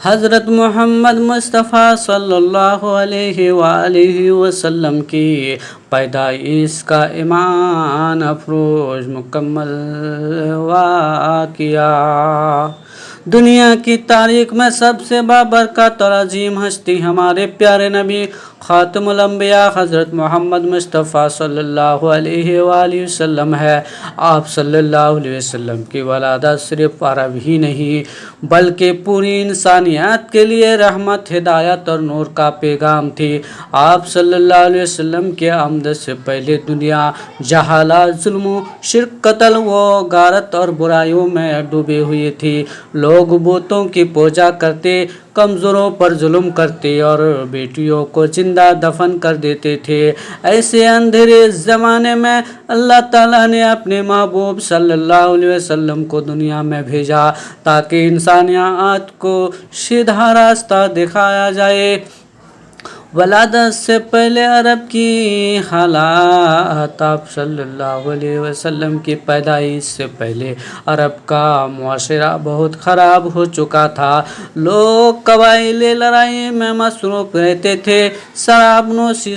حضرت محمد مصطفیٰ صلی اللہ علیہ وآلہ وسلم کی پیدائش کا ایمان افروز مکمل واقعہ دنیا کی تاریخ میں سب سے بابرکت اور عظیم ہستی ہمارے پیارے نبی خاتم الانبیاء حضرت محمد مصطفیٰ صلی اللہ علیہ وآلہ وسلم ہے۔ آپ صلی اللہ علیہ وسلم کی ولادت صرف عرب ہی نہیں بلکہ پوری انسانیت کے لیے رحمت، ہدایت اور نور کا پیغام تھی۔ آپ صلی اللہ علیہ وسلم کے آمد سے پہلے دنیا جہالت، ظلم و شرک، قتل و غارت اور برائیوں میں ڈوبی ہوئی تھی۔ لوگ بتوں کی پوجا کرتے، کمزوروں پر ظلم کرتے اور بیٹیوں کو زندہ دفن کر دیتے تھے۔ ایسے اندھیرے زمانے میں اللہ تعالیٰ نے اپنے محبوب صلی اللہ علیہ وسلم کو دنیا میں بھیجا تاکہ انسانیت کو سیدھا راستہ دکھایا جائے۔ ولادت سے پہلے عرب کی حالات۔ آپ صلی اللہ علیہ وسلم کی پیدائش سے پہلے عرب کا معاشرہ بہت خراب ہو چکا تھا۔ لوگ قبائلی لڑائی میں مصروف رہتے تھے، شراب نوشی،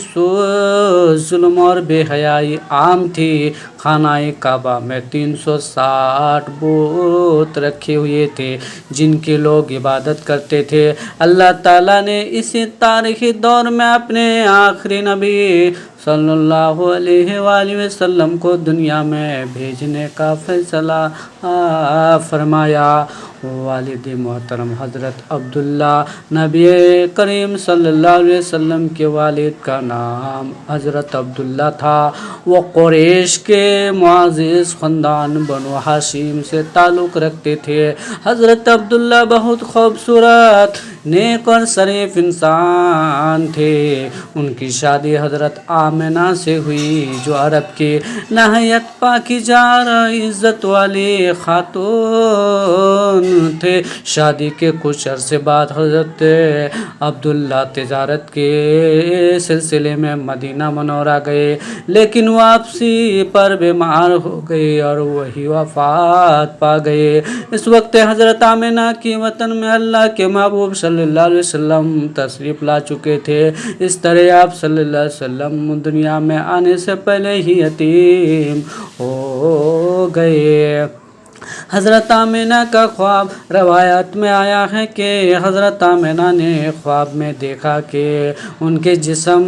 ظلم اور بے حیائی عام تھی۔ خانہ کعبہ میں 360 بت رکھے ہوئے تھے جن کی لوگ عبادت کرتے تھے۔ اللہ تعالیٰ نے اسی تاریخی دور میں اپنے آخری نبی صلی اللہ علیہ وآلہ وسلم کو دنیا میں بھیجنے کا فیصلہ فرمایا۔ والد محترم حضرت عبداللہ، نبی کریم صلی اللہ علیہ وسلم کے والد کا نام حضرت عبداللہ تھا۔ وہ قریش کے معزز خاندان بنو ہاشم سے تعلق رکھتے تھے۔ حضرت عبداللہ بہت خوبصورت، نیک اور شریف انسان تھے۔ ان کی شادی حضرت آمنہ سے ہوئی جو عرب کی نہایت پاکیزہ اور عزت والی خاتون تھے۔ شادی کے کچھ عرصے بعد حضرت عبداللہ تجارت کے سلسلے میں مدینہ منورہ گئے، لیکن واپسی پر بیمار ہو گئے اور وہی وفات پا گئے۔ اس وقت حضرت آمنہ کی وطن میں اللہ کے محبوب صلی اللہ علیہ وسلم تشریف لا چکے تھے۔ اس طرح آپ صلی اللہ علیہ وسلم دنیا میں آنے سے پہلے ہی یتیم ہو گئے۔ حضرت آمنہ کا خواب۔ روایت میں آیا ہے کہ حضرت آمنہ نے خواب میں دیکھا کہ ان کے جسم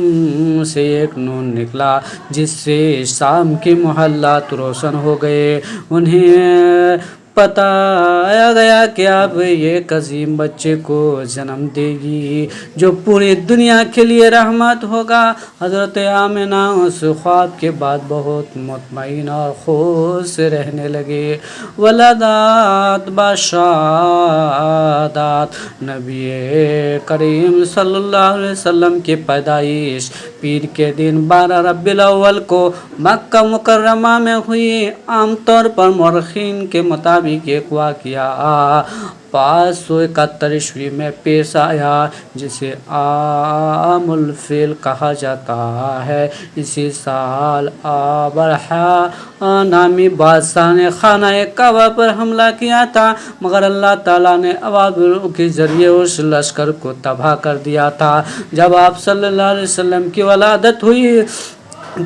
سے ایک نور نکلا جس سے شام کے محلات روشن ہو گئے۔ انہیں بتایا گیا کہ اب ایک عظیم بچے کو جنم دے گی جو پوری دنیا کے لیے رحمت ہوگا۔ حضرت آمنہ اس خواب کے بعد بہت مطمئن اور خوش رہنے لگے۔ ولادت بشارت۔ نبی کریم صلی اللہ علیہ وسلم کی پیدائش پیر کے دن 12 ربیع الاول کو مکہ مکرمہ میں ہوئی۔ عام طور پر مورخین کے مطابق ایک واقعہ 571 عیسوی میں پیش آیا جسے عام الفیل کہا جاتا ہے۔ اسی سال ابرہہ نامی بادشاہ نے خانہ کعبہ پر حملہ کیا تھا، مگر اللہ تعالیٰ نے ابابیل کے ذریعے اس لشکر کو تباہ کر دیا تھا۔ جب آپ صلی اللہ علیہ وسلم کی ولادت ہوئی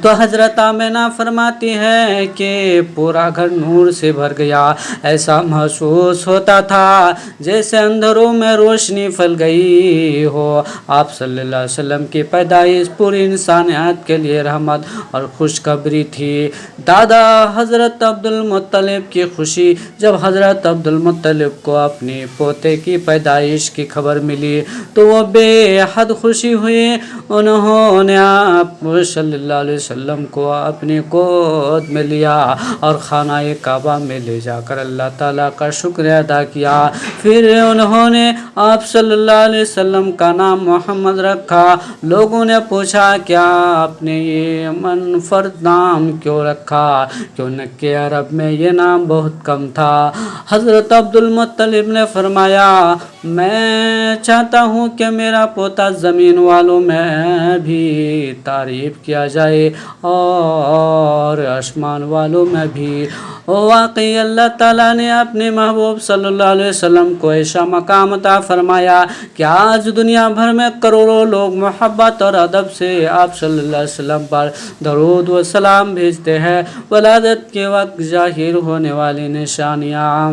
تو حضرت آمنہ فرماتی ہے کہ پورا گھر نور سے بھر گیا۔ ایسا محسوس ہوتا تھا جیسے اندھیروں میں روشنی پھیل گئی ہو۔ آپ صلی اللہ علیہ وسلم کی پیدائش پوری انسانیت کے لیے رحمت اور خوشخبری تھی۔ دادا حضرت عبد المطلب کی خوشی۔ جب حضرت عبد المطلب کو اپنے پوتے کی پیدائش کی خبر ملی تو وہ بے حد خوشی ہوئی۔ انہوں نے آپ صلی اللہ علیہ وسلم کو اپنی گود میں لیا اور خانہ کعبہ میں لے جا کر اللہ تعالیٰ کا شکریہ ادا کیا۔ پھر انہوں نے آپ صلی اللہ علیہ وسلم کا نام محمد رکھا۔ لوگوں نے پوچھا کیا آپ نے یہ منفرد نام کیوں رکھا، کیونکہ عرب میں یہ نام بہت کم تھا۔ حضرت عبد المطلب نے فرمایا میں چاہتا ہوں کہ میرا پوتا زمین والوں میں بھی تعریف کیا جائے اور آسمان والوں میں بھی۔ واقعی اللہ تعالیٰ نے اپنے محبوب صلی اللہ علیہ وسلم کو ایسا مقام عطا فرمایا کہ آج دنیا بھر میں کروڑوں لوگ محبت اور ادب سے آپ صلی اللہ علیہ وسلم پر درود و سلام بھیجتے ہیں۔ ولادت کے وقت ظاہر ہونے والی نشانیاں۔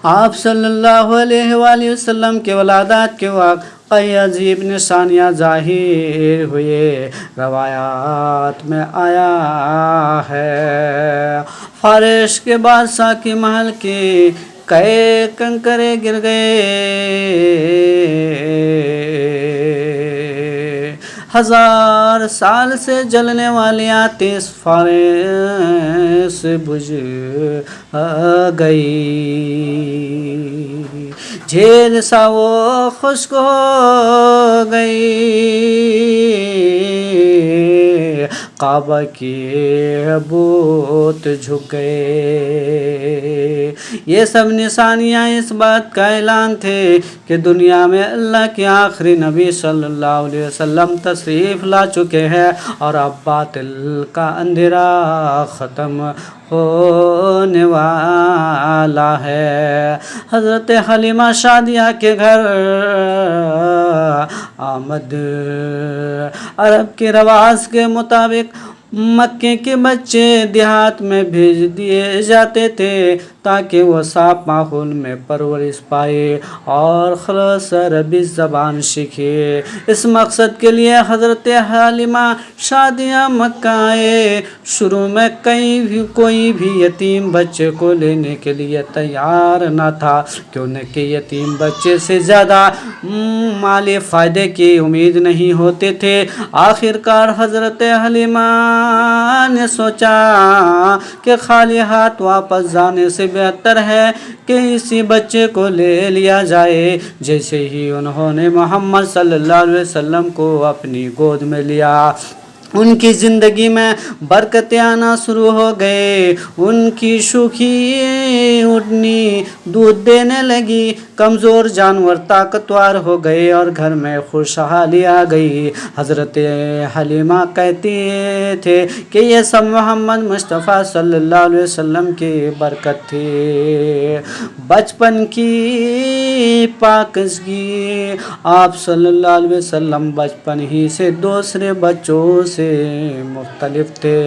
آپ صلی اللہ علیہ وآلہ وسلم کے ولادت کے وقت کئی عجیب نشانیاں ظاہر ہوئے۔ روایات میں آیا ہے فارس کے بادشاہ کے محل کے کئی کنکرے گر گئے، 1000 سال سے جلنے والی آتش فارس بجھ گئی، جھیل سا وہ خشک ہو گئی، کعبہ کے بت جھک گئے۔ یہ سب نشانیاں اس بات کا اعلان تھے کہ دنیا میں اللہ کے آخری نبی صلی اللہ علیہ وسلم تشریف لا چکے ہیں اور اب باطل کا اندھیرا ختم ہونے والا ہے۔ حضرت حلیمہ سعدیہ کے گھر آمد۔ عرب کے رواج کے مطابق مکے کے بچے دیہات میں بھیج دیے جاتے تھے تاکہ وہ صاف ماحول میں پرورش پائے اور خالص عربی زبان سیکھے۔ اس مقصد کے لیے حضرت حلیمہ سعدیہ مکہ آئے۔ شروع میں کوئی بھی یتیم بچے کو لینے کے لیے تیار نہ تھا، کیونکہ یتیم بچے سے زیادہ مالی فائدے کی امید نہیں ہوتے تھے۔ آخر کار حضرت حلیمہ نے سوچا کہ خالی ہاتھ واپس جانے سے بہتر ہے کہ اسی بچے کو لے لیا جائے۔ جیسے ہی انہوں نے محمد صلی اللہ علیہ وسلم کو اپنی گود میں لیا، ان کی زندگی میں برکتیں آنا شروع ہو گئے۔ ان کی سوکھی اونٹنی دودھ دینے لگی، کمزور جانور طاقتور ہو گئے اور گھر میں خوشحالی آ گئی۔ حضرت حلیمہ کہتی تھے کہ یہ سب محمد مصطفیٰ صلی اللہ علیہ وسلم کی برکت تھی۔ بچپن کی پاکیزگی۔ آپ صلی اللہ علیہ وسلم بچپن ہی سے دوسرے بچوں سے مختلف تھے۔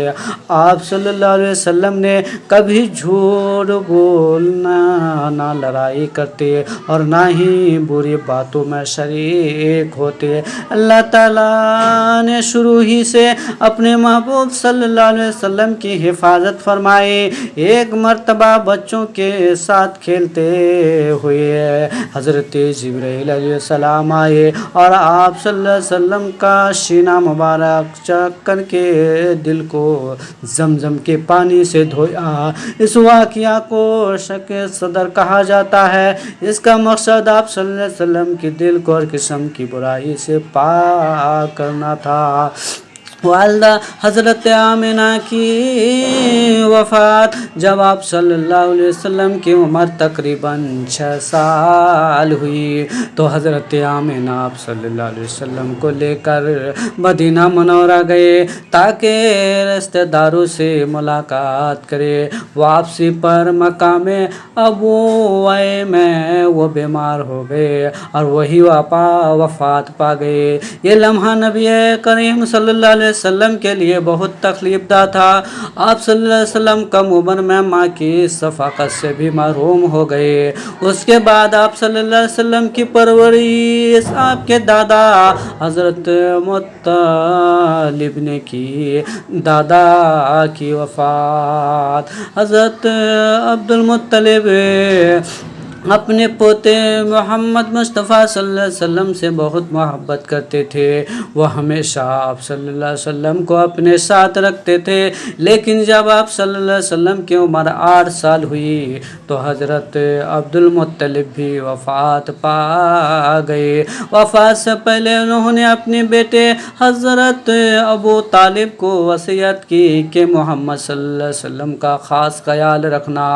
آپ صلی اللہ علیہ وسلم نے کبھی جھوٹ بولنا، نہ لڑائی کرتے اور نہ ہی بری باتوں میں شریک ہوتے۔ اللہ تعالیٰ نے شروع ہی سے اپنے محبوب صلی اللہ علیہ وسلم کی حفاظت فرمائی۔ ایک مرتبہ بچوں کے ساتھ کھیلتے ہوئے حضرت جبرائیل علیہ السلام آئے اور آپ صلی اللہ علیہ وسلم کا سینہ مبارک چک کر کے دل کو زمزم کے پانی سے دھویا۔ اس واقعہ کو شق صدر کہا جاتا ہے۔ اس کا مقصد آپ صلی اللہ علیہ وسلم کے دل کو ہر قسم کی برائی سے پاک کرنا تھا۔ والدہ حضرت آمنہ کی وفات۔ جب آپ صلی اللہ علیہ وسلم کی عمر تقریباً 6 سال ہوئی تو حضرت آمنہ آپ صلی اللہ علیہ وسلم کو لے کر مدینہ منورہ گئے تاکہ رشتہ داروں سے ملاقات کرے۔ واپسی پر مقام ابوئے میں وہ بیمار ہو گئے اور وہی وفات پا گئے۔ یہ لمحہ نبی کریم صلی اللہ علیہ وسلم کے لیے بہت تکلیف دہ تھا۔ آپ صلی اللہ علیہ وسلم کم عمر میں ماں کی شفقت سے بھی محروم ہو گئے۔ اس کے بعد آپ صلی اللہ علیہ وسلم کی پرورش آپ کے دادا حضرت مطلب نے کی۔ دادا کی وفات۔ حضرت عبد المطلب اپنے پوتے محمد مصطفیٰ صلی اللہ علیہ وسلم سے بہت محبت کرتے تھے۔ وہ ہمیشہ آپ صلی اللہ علیہ وسلم کو اپنے ساتھ رکھتے تھے، لیکن جب آپ صلی اللہ علیہ وسلم کی عمر 8 سال ہوئی تو حضرت عبد المطلب بھی وفات پا گئے۔ وفات سے پہلے انہوں نے اپنے بیٹے حضرت ابو طالب کو وصیت کی کہ محمد صلی اللہ علیہ وسلم کا خاص خیال رکھنا۔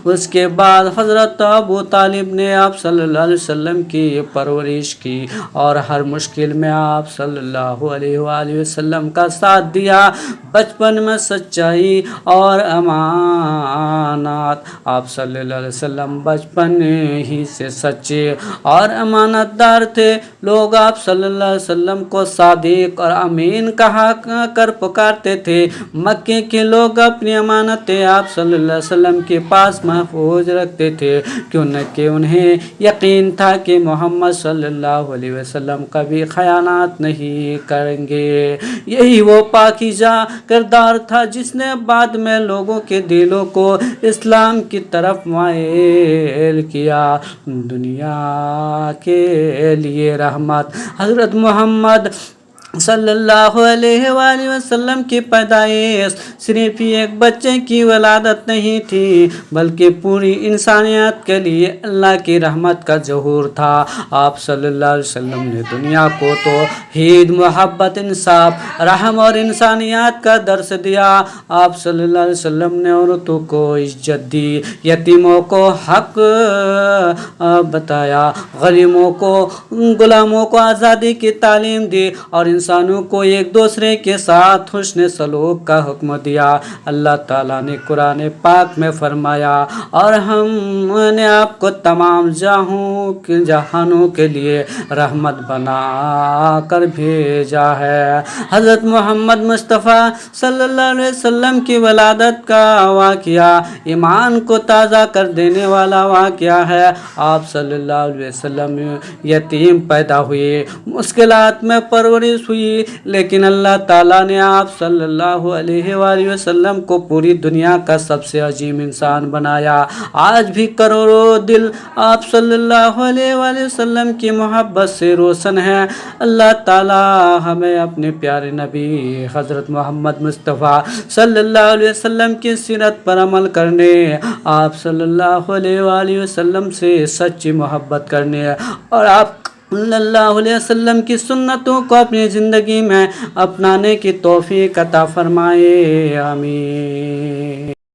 اس کے بعد حضرت ابو طالب طالب نے آپ صلی اللہ علیہ وسلم کی پرورش کی اور ہر مشکل میں آپ صلی اللہ علیہ وآلہ وسلم کا ساتھ دیا۔ بچپن میں سچائی اور امانت، آپ صلی اللہ علیہ وسلم بچپن ہی سے سچے اور امانت دار تھے۔ لوگ آپ صلی اللہ علیہ وسلم کو صادق اور امین کہا کر پکارتے تھے۔ مکے کے لوگ اپنی امانتیں آپ صلی اللہ علیہ وسلم کے پاس محفوظ رکھتے تھے، کیونکہ انہیں یقین تھا کہ محمد صلی اللہ علیہ وسلم کبھی خیانت نہیں کریں گے۔ یہی وہ پاکیزہ کردار تھا جس نے بعد میں لوگوں کے دلوں کو اسلام کی طرف مائل کیا۔ دنیا کے لیے رحمت، حضرت محمد صلی اللہ علیہ وآلہ وسلم کی پیدائش صرف ایک بچے کی ولادت نہیں تھی، بلکہ پوری انسانیت کے لیے اللہ کی رحمت کا ظہور تھا۔ آپ صلی اللہ علیہ وسلم نے دنیا کو توحید، محبت، انصاف، رحم اور انسانیت کا درس دیا۔ آپ صلی اللہ علیہ وسلم نے عورتوں کو عزت دی، یتیموں کو حق بتایا، غلاموں کو آزادی کی تعلیم دی اور انسانوں کو ایک دوسرے کے ساتھ حسن سلوک کا حکم دیا۔ اللہ تعالیٰ نے قرآن پاک میں فرمایا، اور ہم نے آپ کو تمام جہانوں کے لیے رحمت بنا کر بھیجا ہے۔ حضرت محمد مصطفیٰ صلی اللہ علیہ وسلم کی ولادت کا واقعہ ایمان کو تازہ کر دینے والا واقعہ ہے۔ آپ صلی اللہ علیہ وسلم یتیم پیدا ہوئے، مشکلات میں پرورش ہوئی، لیکن اللہ تعالیٰ نے آپ صلی اللہ علیہ وآلہ وسلم کو پوری دنیا کا سب سے عظیم انسان بنایا۔ آج بھی کروڑوں دل آپ صلی اللہ علیہ وآلہ وسلم کی محبت سے روشن ہیں۔ اللہ تعالیٰ ہمیں اپنے پیارے نبی حضرت محمد مصطفیٰ صلی اللہ علیہ وسلم کی سیرت پر عمل کرنے، آپ صلی اللہ علیہ وآلہ وسلم سے سچی محبت کرنے اور آپ صلی اللہ علیہ وسلم کی سنتوں کو اپنی زندگی میں اپنانے کی توفیق عطا فرمائے۔ آمین۔